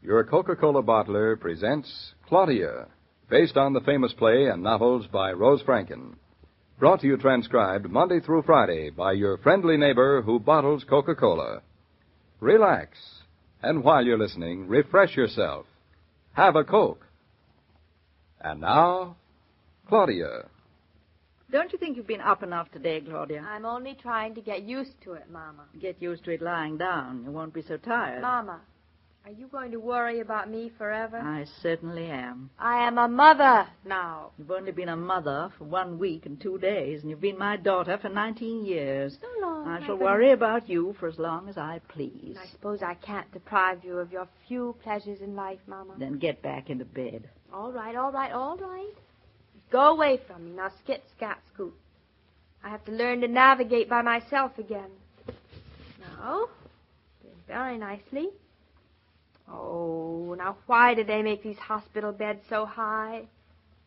Your Coca-Cola bottler presents Claudia, based on the famous play and novels by Rose Franken. Brought to you transcribed Monday through Friday by your friendly neighbor who bottles Coca-Cola. Relax, and while you're listening, refresh yourself. Have a Coke. And now, Claudia. Don't you think you've been up enough today, Claudia? I'm only trying to get used to it, Mama. Get used to it lying down. You won't be so tired. Mama, are you going to worry about me forever? I certainly am. I am a mother now. You've only been a mother for 1 week and 2 days, and you've been my daughter for 19 years. So long. I shall worry about you for as long as I please. I suppose I can't deprive you of your few pleasures in life, Mama. Then get back into bed. All right. Go away from me. Now, skit, scat, scoot. I have to learn to navigate by myself again. Now, doing very nicely. Oh, now why do they make these hospital beds so high?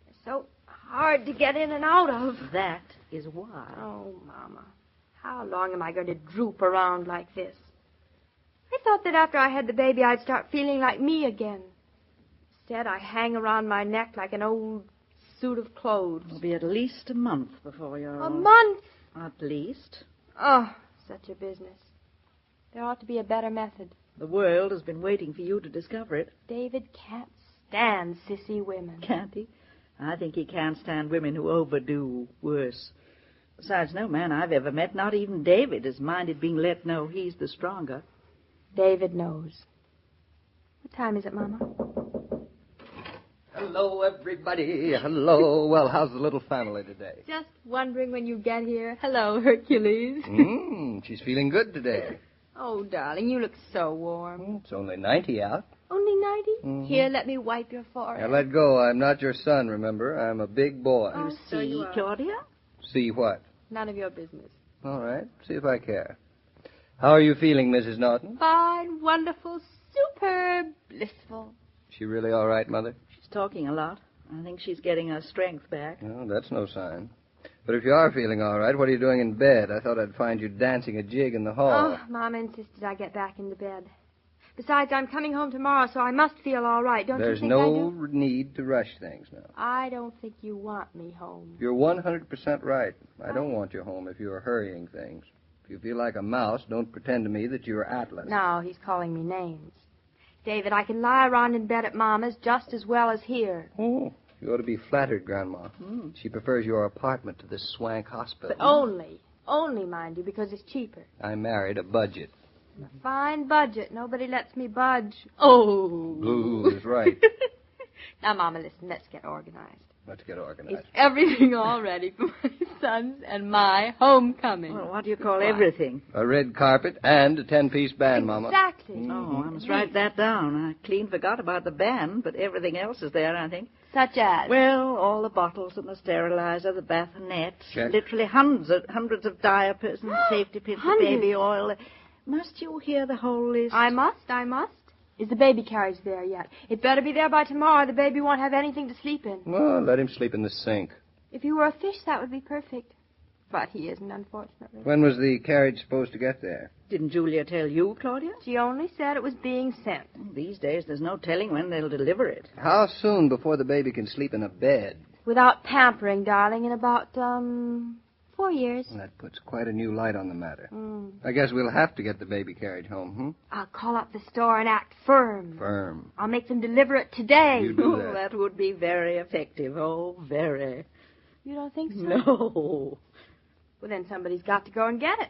They're so hard to get in and out of. That is why. Oh, Mama, how long am I going to droop around like this? I thought that after I had the baby, I'd start feeling like me again. Instead, I hang around my neck like an old suit of clothes. It'll be at least a month before you're... A month? At least. Oh, such a business. There ought to be a better method. The world has been waiting for you to discover it. David can't stand sissy women. Can't he? I think he can't stand women who overdo worse. Besides, no man I've ever met, not even David, has minded being let know he's the stronger. David knows. What time is it, Mama? Hello, everybody. Hello. Well, how's the little family today? Just wondering when you get here. Hello, Hercules. She's feeling good today. Oh, darling, you look so warm. It's only 90 out. Only 90? Mm-hmm. Here, let me wipe your forehead. Now, let go. I'm not your son, remember? I'm a big boy. Oh, so you are. Claudia? See what? None of your business. All right. See if I care. How are you feeling, Mrs. Naughton? Fine, wonderful, superb, blissful. She really all right, Mother? She's talking a lot. I think she's getting her strength back. Oh, that's no sign. But if you are feeling all right, what are you doing in bed? I thought I'd find you dancing a jig in the hall. Oh, Mama insisted I get back into bed. Besides, I'm coming home tomorrow, so I must feel all right. Don't you think There's I no do? need to rush things now. I don't think you want me home. You're 100% right. I don't want you home if you're hurrying things. If you feel like a mouse, don't pretend to me that you're Atlas. Now he's calling me names. David, I can lie around in bed at Mama's just as well as here. Oh, you ought to be flattered, Grandma. She prefers your apartment to this swank hospital. But only, mind you, because it's cheaper. I married a budget. A fine budget. Nobody lets me budge. Oh. Blue is right. Now, Mama, listen, let's get organized. Let's get organized. Is everything all ready for my son's and my homecoming? Well, what do you call everything? A red carpet and a 10-piece band, Mama. Exactly. Oh, I must write that down. I clean forgot about the band, but everything else is there, I think. Such as? Well, all the bottles and the sterilizer, the bathonettes, Check. literally hundreds of diapers and safety pins, Hundreds? baby oil. Must you hear the whole list? I must. Is the baby carriage there yet? It better be there by tomorrow. The baby won't have anything to sleep in. Well, let him sleep in the sink. If he were a fish, that would be perfect. But he isn't, unfortunately. When was the carriage supposed to get there? Didn't Julia tell you, Claudia? She only said it was being sent. These days, there's no telling when they'll deliver it. How soon before the baby can sleep in a bed? Without pampering, darling, in about, 4 years. Well, that puts quite a new light on the matter. I guess we'll have to get the baby carriage home, I'll call up the store and act firm. Firm. I'll make them deliver it today. You do Oh, that would be very effective. Oh, very. You don't think so? No. Well, then somebody's got to go and get it.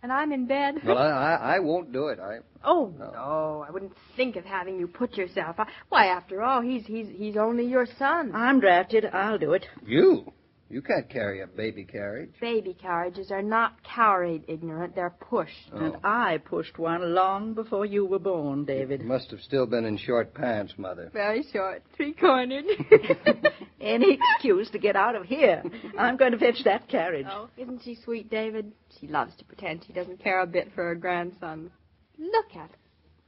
And I'm in bed. Well, I won't do it. Oh, No. no, I wouldn't think of having you put yourself out. Why, after all, he's only your son. I'm drafted. I'll do it. You? You can't carry a baby carriage. Baby carriages are not carried, ignorant. They're pushed. Oh. And I pushed one long before you were born, David. You must have still been in short pants, Mother. Very short, three-cornered. Any excuse to get out of here. I'm going to fetch that carriage. Oh, isn't she sweet, David? She loves to pretend she doesn't care a bit for her grandson. Look at her.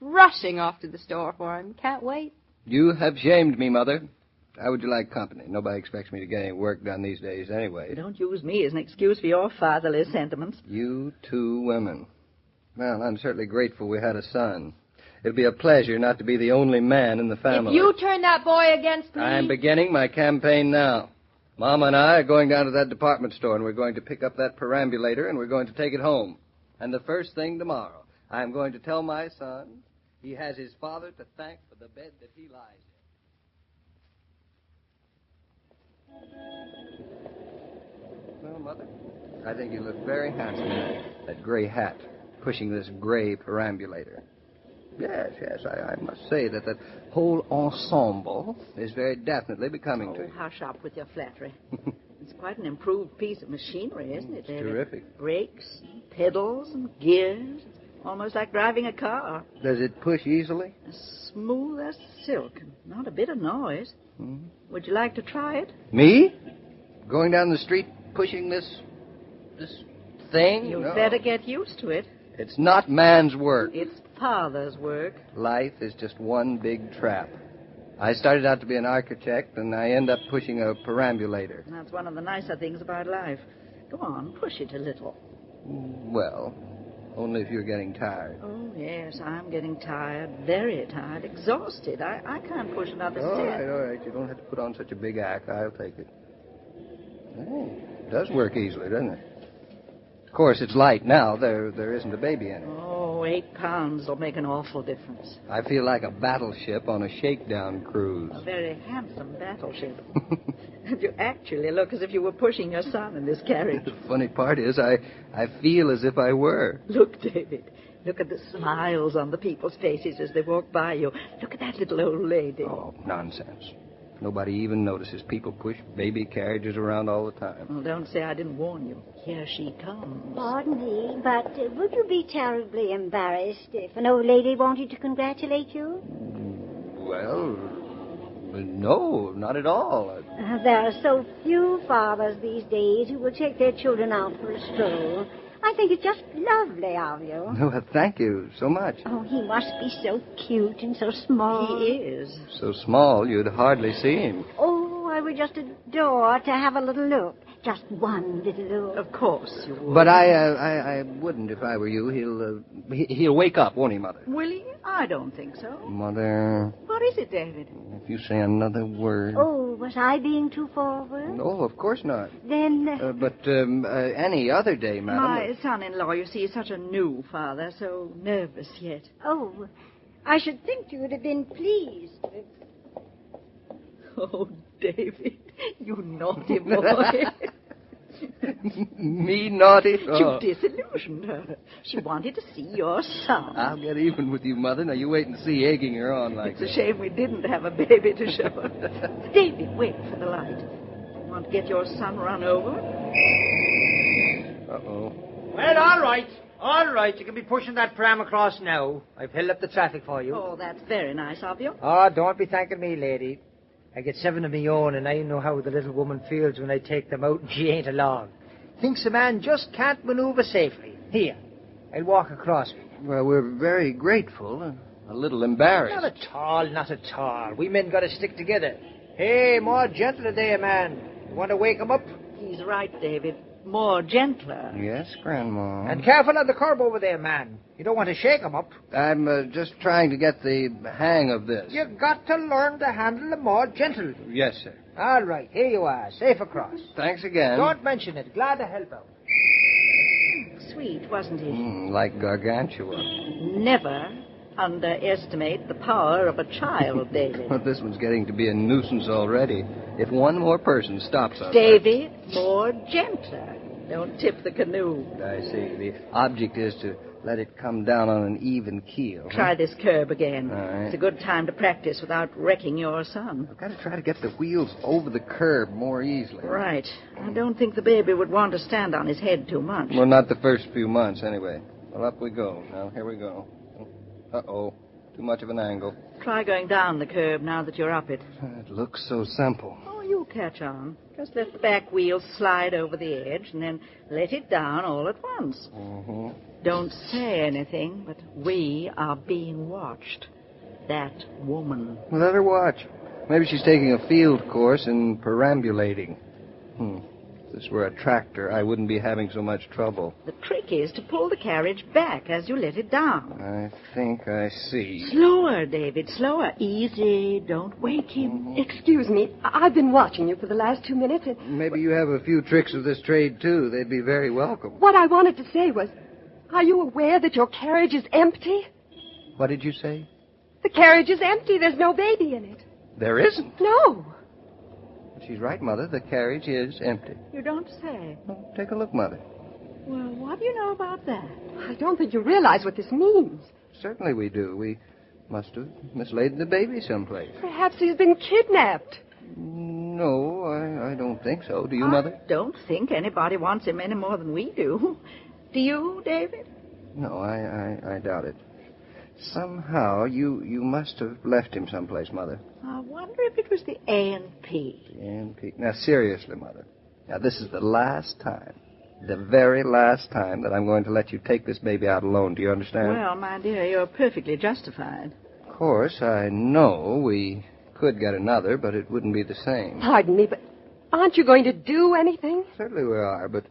Rushing off to the store for him. Can't wait. You have shamed me, Mother. How would you like company? Nobody expects me to get any work done these days anyway. Don't use me as an excuse for your fatherless sentiments. You two women. Well, I'm certainly grateful we had a son. It'll be a pleasure not to be the only man in the family. If you turn that boy against me... I'm beginning my campaign now. Mama and I are going down to that department store, and we're going to pick up that perambulator, and we're going to take it home. And the first thing tomorrow, I'm going to tell my son he has his father to thank for the bed that he lies in. Well, Mother, I think you look very handsome in that gray hat, pushing this gray perambulator. Yes, I must say that whole ensemble is very definitely becoming to you. Hush up with your flattery. It's quite an improved piece of machinery, isn't it, David? Terrific. Brakes, pedals, and gears. Almost like driving a car. Does it push easily? As smooth as silk. Not a bit of noise. Mm-hmm. Would you like to try it? Me? Going down the street pushing this thing? You'd better get used to it. It's not man's work. It's Father's work. Life is just one big trap. I started out to be an architect, and I end up pushing a perambulator. That's one of the nicer things about life. Go on, push it a little. Well, only if you're getting tired. Oh, yes, I'm getting tired, very tired, exhausted. I can't push another step. All right. You don't have to put on such a big act. I'll take it. Oh, it does work easily, doesn't it? Of course, it's light now. There isn't a baby in it. Oh, 8 pounds will make an awful difference. I feel like a battleship on a shakedown cruise. A very handsome battleship. And you actually look as if you were pushing your son in this carriage. The funny part is I feel as if I were. Look, David. Look at the smiles on the people's faces as they walk by you. Look at that little old lady. Oh, nonsense. Nobody even notices people push baby carriages around all the time. Well, don't say I didn't warn you. Here she comes. Pardon me, but would you be terribly embarrassed if an old lady wanted to congratulate you? Well, no, not at all. There are so few fathers these days who will take their children out for a stroll. I think it's just lovely of you. Well, thank you so much. Oh, he must be so cute and so small. He is. So small you'd hardly see him. Oh, I would just adore to have a little look. Just one little look. Of course you would. But I wouldn't if I were you. He'll wake up, won't he, Mother? Will he? I don't think so. Mother. What is it, David? If you say another word. Oh, was I being too forward? No, of course not. Then... But any other day, Madam. My son-in-law, you see, is such a new father, so nervous yet. Oh, I should think you would have been pleased. Oh, David, you naughty boy. Me naughty? Oh. You disillusioned her. She wanted to see your son. I'll get even with you, Mother. Now, you wait and see egging her on like it's that. It's a shame we didn't have a baby to show her. David, wait for the light. You want to get your son run over? Uh-oh. Well, all right. All right. You can be pushing that pram across now. I've held up the traffic for you. Oh, that's very nice of you. Oh, don't be thanking me, lady. I get 7 of my own, and I know how the little woman feels when I take them out and she ain't along. Thinks a man just can't maneuver safely. Here, I'll walk across with you. Well, we're very grateful. A little embarrassed. Not at all, not at all. We men got to stick together. Hey, more gentler there, man. You want to wake him up? He's right, David. More gentler. Yes, Grandma. And careful on the curb over there, man. You don't want to shake him up. I'm just trying to get the hang of this. You've got to learn to handle them more gentle. Yes, sir. All right, here you are, safe across. Thanks again. Don't mention it. Glad to help out. Sweet, wasn't he? Like Gargantua. Never underestimate the power of a child, David. Well, this one's getting to be a nuisance already. If one more person stops us... David, more gentler. Don't tip the canoe. I see. The object is to let it come down on an even keel. Try this curb again. All right. It's a good time to practice without wrecking your son. I've got to try to get the wheels over the curb more easily. Right. I don't think the baby would want to stand on his head too much. Well, not the first few months, anyway. Well, up we go. Now, here we go. Uh-oh. Too much of an angle. Try going down the curb now that you're up it. It looks so simple. Oh, you'll catch on. Just let the back wheel slide over the edge and then let it down all at once. Mm-hmm. Don't say anything, but we are being watched. That woman. Well, let her watch. Maybe she's taking a field course in perambulating. this were a tractor, I wouldn't be having so much trouble. The trick is to pull the carriage back as you let it down. I think I see. Slower, David, slower. Easy. Don't wake him. Excuse me. I've been watching you for the last 2 minutes. And Maybe you have a few tricks of this trade, too. They'd be very welcome. what I wanted to say was, are you aware that your carriage is empty? What did you say? The carriage is empty. There's no baby in it. There isn't. No. She's right, Mother. The carriage is empty. You don't say. Oh, take a look, Mother. Well, what do you know about that? I don't think you realize what this means. Certainly we do. We must have mislaid the baby someplace. Perhaps he's been kidnapped. No, I don't think so. Do you, Mother? I don't think anybody wants him any more than we do. Do you, David? No, I doubt it. Somehow you must have left him someplace, Mother. I wonder if it was the A&P. And now, seriously, Mother. Now, this is the last time, the very last time that I'm going to let you take this baby out alone. Do you understand? Well, my dear, you're perfectly justified. Of course, I know we could get another, but it wouldn't be the same. Pardon me, but aren't you going to do anything? Certainly we are, but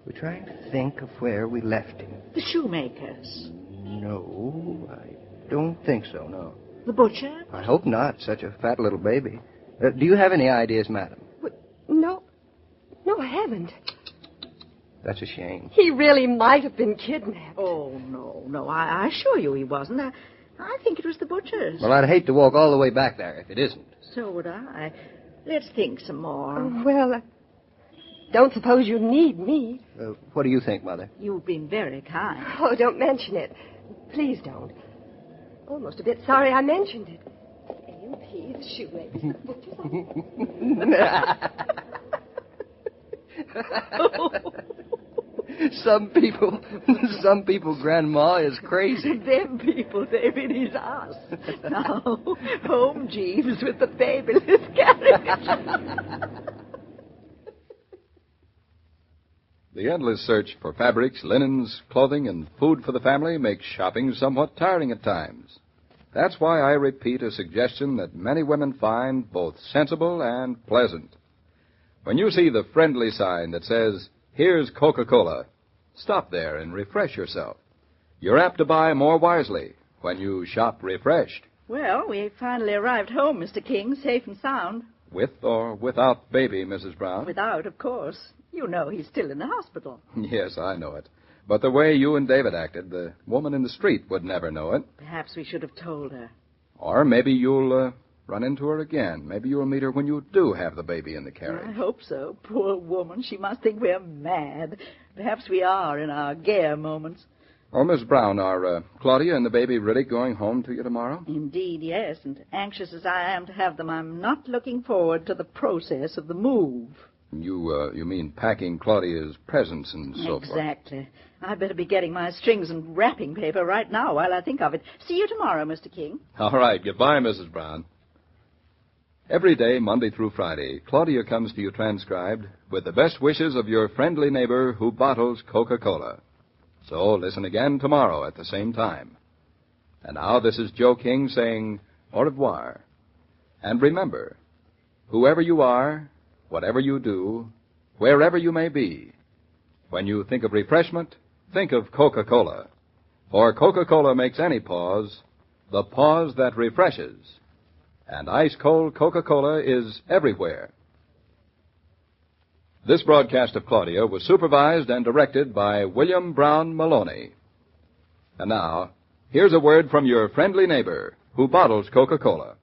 we're trying to think of where we left him. The shoemakers. No, I don't think so, no. The butcher? I hope not. Such a fat little baby. Do you have any ideas, madam? No. No, I haven't. That's a shame. He really might have been kidnapped. Oh, no. I assure you he wasn't. I think it was the butcher's. Well, I'd hate to walk all the way back there if it isn't. So would I. Let's think some more. Oh, well, don't suppose you need me. What do you think, Mother? You've been very kind. Oh, don't mention it. Please don't. Almost a bit sorry I mentioned it. A&P, the shoemakers, the butcher's. Some people, Grandma, is crazy. Them people, David, is us. Now, home, Jeeves, with the babyless carriage. The endless search for fabrics, linens, clothing, and food for the family makes shopping somewhat tiring at times. That's why I repeat a suggestion that many women find both sensible and pleasant. When you see the friendly sign that says, "Here's Coca-Cola," stop there and refresh yourself. You're apt to buy more wisely when you shop refreshed. Well, we finally arrived home, Mr. King, safe and sound. With or without baby, Mrs. Brown? Without, of course. You know he's still in the hospital. Yes, I know it. But the way you and David acted, the woman in the street would never know it. Perhaps we should have told her. Or maybe you'll run into her again. Maybe you'll meet her when you do have the baby in the carriage. I hope so. Poor woman. She must think we're mad. Perhaps we are in our gayer moments. Oh, Miss Brown, are Claudia and the baby really going home to you tomorrow? Indeed, yes. And anxious as I am to have them, I'm not looking forward to the process of the move. You mean packing Claudia's presents and so forth? Exactly. I'd better be getting my strings and wrapping paper right now while I think of it. See you tomorrow, Mr. King. All right. Goodbye, Mrs. Brown. Every day, Monday through Friday, Claudia comes to you transcribed with the best wishes of your friendly neighbor who bottles Coca-Cola. So listen again tomorrow at the same time. And now this is Joe King saying au revoir. And remember, whoever you are, whatever you do, wherever you may be, when you think of refreshment, think of Coca-Cola. For Coca-Cola makes any pause the pause that refreshes. And ice-cold Coca-Cola is everywhere. This broadcast of Claudia was supervised and directed by William Brown Meloney. And now, here's a word from your friendly neighbor who bottles Coca-Cola.